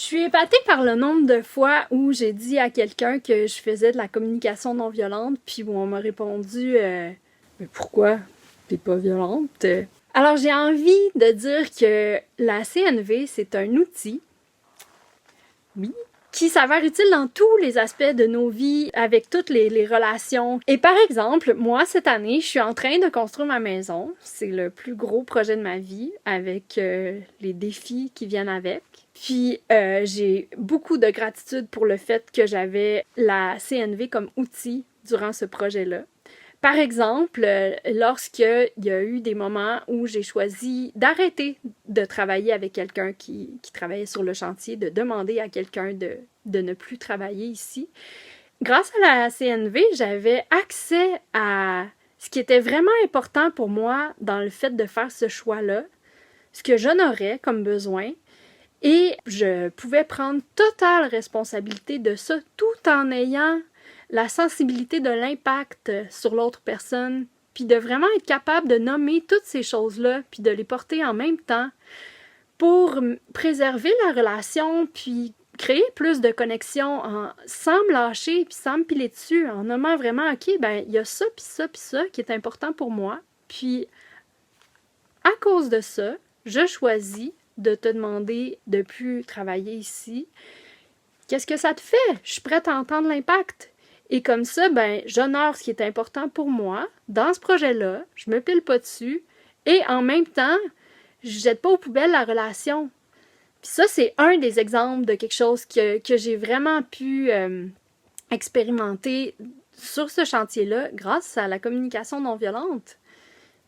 suis épatée par le nombre de fois où j'ai dit à quelqu'un que je faisais de la communication non violente, puis où on m'a répondu Mais pourquoi t'es pas violente? Alors j'ai envie de dire que la CNV, c'est un outil, oui, qui s'avère utile dans tous les aspects de nos vies, avec toutes les relations. Et par exemple, moi, cette année, je suis en train de construire ma maison. C'est le plus gros projet de ma vie, avec les défis qui viennent avec. Puis, j'ai beaucoup de gratitude pour le fait que j'avais la CNV comme outil durant ce projet-là. Par exemple, lorsqu'il y a eu des moments où j'ai choisi d'arrêter de travailler avec quelqu'un qui travaillait sur le chantier, de demander à quelqu'un de ne plus travailler ici, grâce à la CNV, j'avais accès à ce qui était vraiment important pour moi dans le fait de faire ce choix-là, ce que j'honorais comme besoin, et je pouvais prendre totale responsabilité de ça tout en ayant la sensibilité de l'impact sur l'autre personne, puis de vraiment être capable de nommer toutes ces choses-là, puis de les porter en même temps pour préserver la relation, puis créer plus de connexion sans me lâcher, puis sans me piler dessus, en nommant vraiment, OK, ben il y a ça, puis ça, puis ça qui est important pour moi, puis à cause de ça, je choisis de te demander de plus travailler ici. Qu'est-ce que ça te fait? Je suis prête à entendre l'impact. Et comme ça, ben, j'honore ce qui est important pour moi dans ce projet-là. Je me pile pas dessus. Et en même temps, je jette pas aux poubelles la relation. Puis ça, c'est un des exemples de quelque chose que j'ai vraiment pu expérimenter sur ce chantier-là grâce à la communication non violente.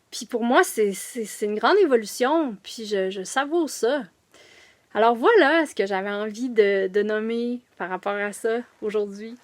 Puis pour moi, c'est une grande évolution, puis je savoure ça. Alors voilà ce que j'avais envie de nommer par rapport à ça aujourd'hui.